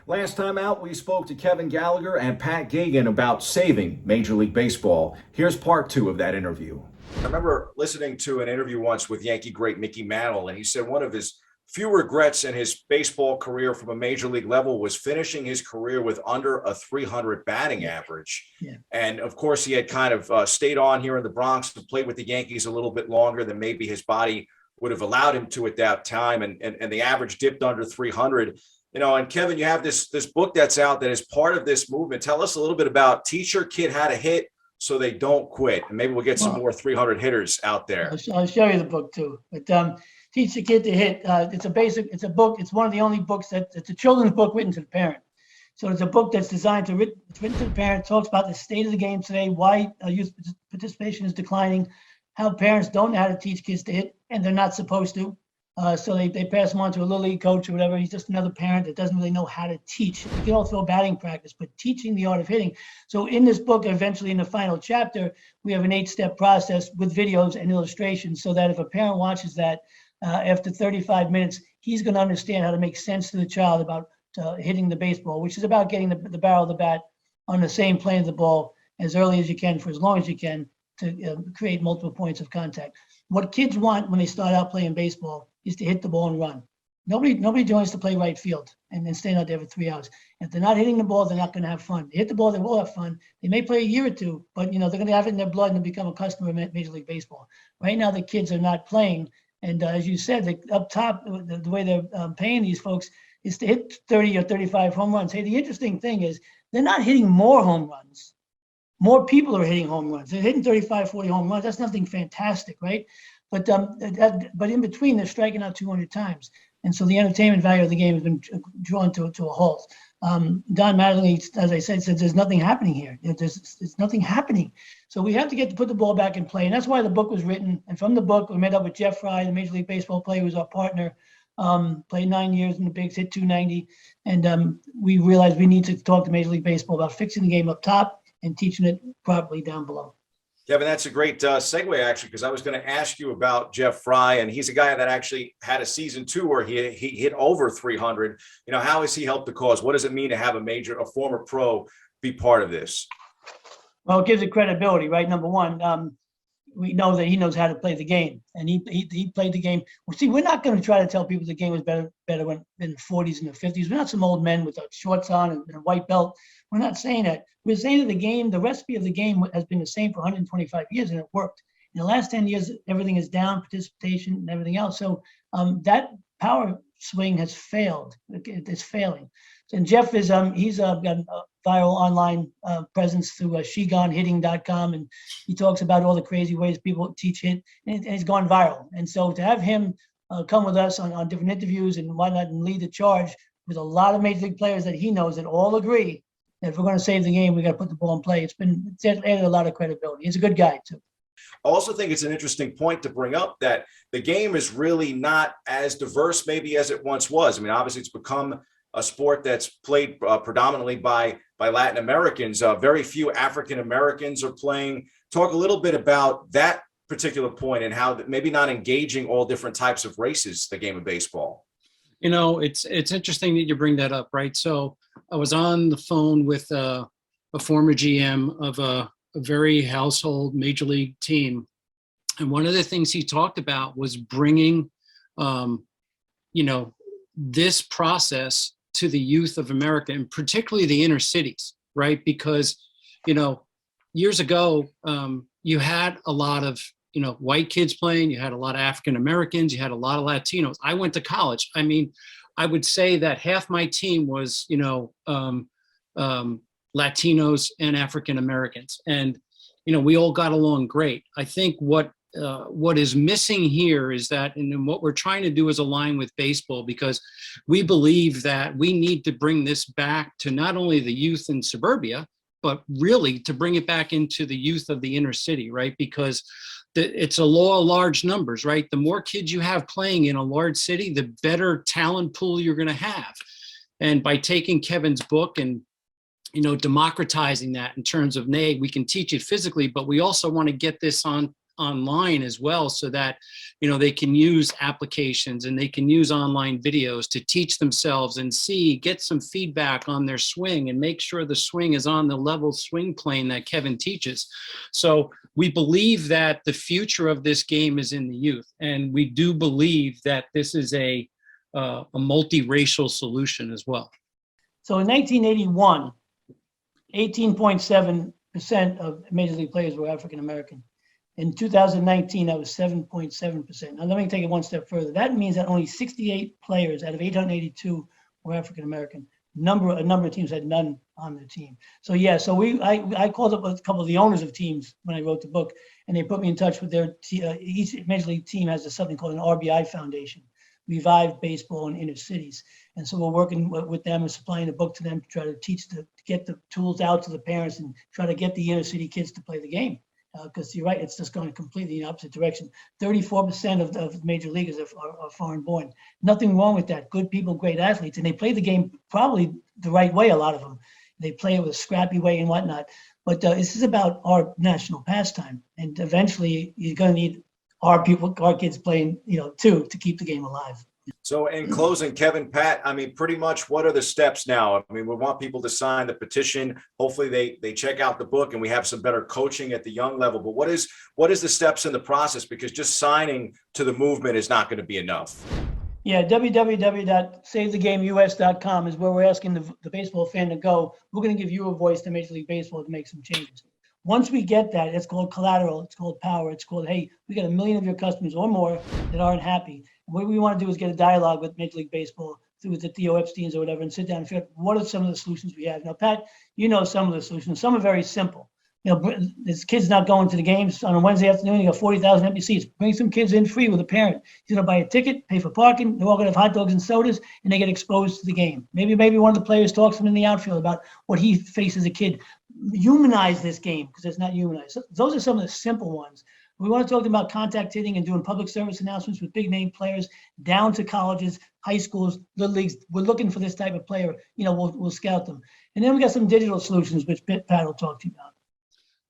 Last time out, we spoke to Kevin Gallager and Pat Goeghegan about saving Major League Baseball. Here's part two of that interview. I remember listening to an interview once with Yankee great Mickey Mantle, and he said one of his few regrets in his baseball career from a major league level was finishing his career with under a 300 batting average. Yeah. And of course, he had kind of stayed on here in the Bronx and played with the Yankees a little bit longer than maybe his body would have allowed him to at that time. And the average dipped under 300. You know, and Kevin, you have this book that's out that is part of this movement. Tell us a little bit about Teach Your Kid How to Hit so they don't quit. And maybe we'll get some more 300 hitters out there. I'll show you the book too. But Teach the Kid to Hit. It's a book. It's one of the only books it's a children's book written to the parent. So it's a book that's designed it's written to the parent, talks about the state of the game today, why youth participation is declining, how parents don't know how to teach kids to hit, and they're not supposed to. So they pass him on to a little league coach or whatever. He's just another parent that doesn't really know how to teach. You can all throw batting practice, but teaching the art of hitting. So in this book, eventually in the final chapter, we have an 8-step process with videos and illustrations so that if a parent watches that after 35 minutes, he's going to understand how to make sense to the child about hitting the baseball, which is about getting the barrel of the bat on the same plane of the ball as early as you can for as long as you can to create multiple points of contact. What kids want when they start out playing baseball is to hit the ball and run. Nobody joins to play right field and then stand out there for 3 hours. If they're not hitting the ball, they're not going to have fun. They hit the ball, they will have fun. They may play a year or two, but they're going to have it in their blood and become a customer of Major League Baseball. Right now, the kids are not playing, and as you said, up top, the way they're paying these folks is to hit 30 or 35 home runs. Hey, the interesting thing is they're not hitting more home runs. More people are hitting home runs. They're hitting 35, 40 home runs. That's nothing fantastic, right? But in between, they're striking out 200 times. And so the entertainment value of the game has been drawn to a halt. Don Mattingly, as I said, says there's nothing happening here. There's nothing happening. So we have to put the ball back in play. And that's why the book was written. And from the book, we met up with Jeff Fry, the Major League Baseball player who was our partner, played 9 years in the bigs, hit 290. And we realized we need to talk to Major League Baseball about fixing the game up top and teaching it properly down below. Kevin, that's a great segue, actually, because I was going to ask you about Jeff Fry, and he's a guy that actually had a season 2 where he hit over 300. How has he helped the cause? What does it mean to have a former pro be part of this? Well, it gives it credibility, right? Number one, we know that he knows how to play the game, and he played the game. Well, see, we're not going to try to tell people the game was better when in the 40s and the 50s. We're not some old men with shorts on and a white belt. We're not saying that. We're saying that the recipe of the game has been the same for 125 years, and it worked. In the last 10 years, everything is down, participation and everything else. So that power swing has failed. It's failing. And Jeff is he's got a viral online presence through SheGoneHitting.com, and he talks about all the crazy ways people teach hit, and it's gone viral. And so to have him come with us on different interviews and whatnot and lead the charge with a lot of major league players that he knows that all agree that if we're going to save the game, we got to put the ball in play. It's added a lot of credibility. He's a good guy too. I also think it's an interesting point to bring up that the game is really not as diverse maybe as it once was. I mean, obviously it's become a sport that's played predominantly by Latin Americans. Very few African Americans are playing. Talk a little bit about that particular point and how maybe not engaging all different types of races, the game of baseball. It's interesting that you bring that up, right? So I was on the phone with a former GM of a very household major league team. And one of the things he talked about was bringing, this process to the youth of America, and particularly the inner cities, right? Because, years ago, you had a lot of, white kids playing, you had a lot of African Americans, you had a lot of Latinos. I went to college. I mean, I would say that half my team was, Latinos and African Americans. And, we all got along great. I think what is missing here is that, and what we're trying to do is align with baseball, because we believe that we need to bring this back to not only the youth in suburbia, but really to bring it back into the youth of the inner city, right? Because it's a law of large numbers, right? The more kids you have playing in a large city, the better talent pool you're going to have. And by taking Kevin's book and democratizing that in terms of, we can teach it physically, but we also want to get this on online as well, so that, they can use applications and they can use online videos to teach themselves and get some feedback on their swing and make sure the swing is on the level swing plane that Kevin teaches. So we believe that the future of this game is in the youth. And we do believe that this is a multiracial solution as well. So in 1981, 18.7% of Major League players were African American. In 2019, that was 7.7%. Now, let me take it one step further. That means that only 68 players out of 882 were African American. A number of teams had none on their team. So yeah, I called up a couple of the owners of teams when I wrote the book, and they put me in touch with their each Major League team has something called an RBI Foundation, Revive Baseball in Inner Cities. And so we're working with them and supplying the book to them to try to get the tools out to the parents and try to get the inner city kids to play the game. Because you're right, it's just going completely in the opposite direction. 34% of major leaguers are foreign born. Nothing wrong with that. Good people, great athletes, and they play the game probably the right way. A lot of them, they play it with a scrappy way and whatnot. But this is about our national pastime, and eventually you're going to need our kids playing, too, to keep the game alive. So in closing, Kevin, Pat, pretty much what are the steps now? We want people to sign the petition. Hopefully they check out the book and we have some better coaching at the young level. But what is the steps in the process? Because just signing to the movement is not going to be enough. Yeah, www.savethegameus.com is where we're asking the baseball fan to go. We're going to give you a voice to Major League Baseball to make some changes. Once we get that, it's called collateral, it's called power, it's called, hey, we got 1 million of your customers or more that aren't happy. And what we want to do is get a dialogue with Major League Baseball through the Theo Epsteins or whatever and sit down and figure out what are some of the solutions we have. Now, Pat, some of the solutions. Some are very simple. This kid's not going to the games on a Wednesday afternoon. You got 40,000 empty seats. Bring some kids in free with a parent. He's going to buy a ticket, pay for parking. They're all going to have hot dogs and sodas, and they get exposed to the game. Maybe one of the players talks to him in the outfield about what he faced as a kid. Humanize this game because it's not humanized. So those are some of the simple ones. We want to talk about contact hitting and doing public service announcements with big name players down to colleges, high schools, little leagues. We're looking for this type of player. We'll scout them. And then we got some digital solutions, which Pat will talk to you about.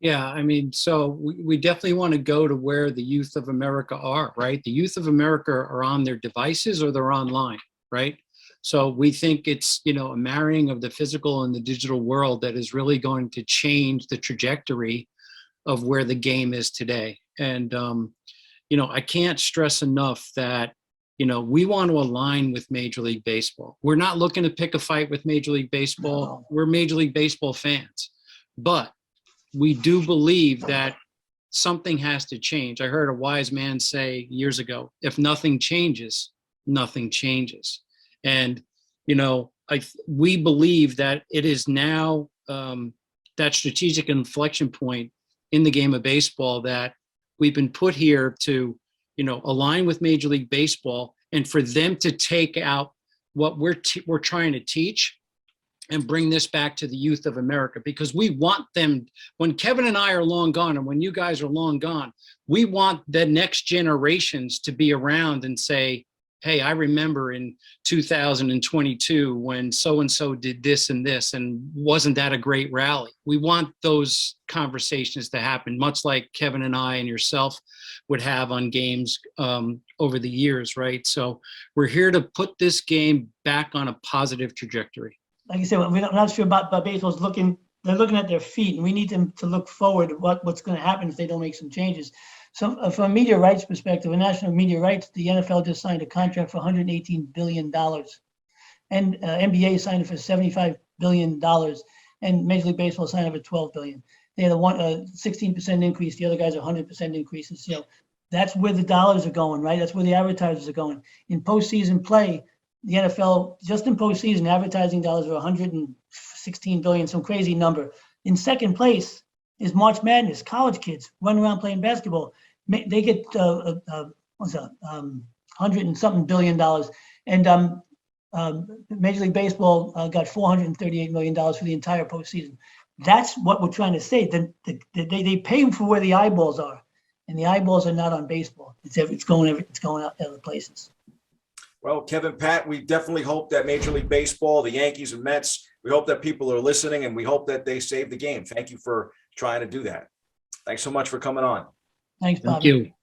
Yeah, so we definitely want to go to where the youth of America are, right? The youth of America are on their devices or they're online, right? So we think it's, a marrying of the physical and the digital world that is really going to change the trajectory of where the game is today. And, I can't stress enough that, we want to align with Major League Baseball. We're not looking to pick a fight with Major League Baseball. No. We're Major League Baseball fans. But we do believe that something has to change. I heard a wise man say years ago, if nothing changes, nothing changes. And, we believe that it is now that strategic inflection point in the game of baseball that we've been put here to, align with Major League Baseball and for them to take out what we're trying to teach and bring this back to the youth of America, because we want them, when Kevin and I are long gone and when you guys are long gone, we want the next generations to be around and say, hey, I remember in 2022 when so-and-so did this and this, and wasn't that a great rally? We want those conversations to happen, much like Kevin and I and yourself would have on games over the years, right? So we're here to put this game back on a positive trajectory. Like I said, we're not sure about baseball's they're looking at their feet, and we need them to look forward to what's going to happen if they don't make some changes. So from a media rights perspective, a national media rights, the NFL just signed a contract for $118 billion. And NBA signed it for $75 billion. And Major League Baseball signed it for $12 billion. They had a 16% increase. The other guys are 100% increases. That's where the dollars are going, right? That's where the advertisers are going. In postseason play, the NFL, just in postseason, advertising dollars are 116 billion, some crazy number. In second place is March Madness. College kids running around playing basketball. They get $100 and something billion. And Major League Baseball got $438 million for the entire postseason. That's what we're trying to say. They pay for where the eyeballs are, and the eyeballs are not on baseball. It's going out other places. Well, Kevin, Pat, we definitely hope that Major League Baseball, the Yankees and Mets, we hope that people are listening, and we hope that they save the game. Thank you for trying to do that. Thanks so much for coming on. Thanks, Bob. Thank you.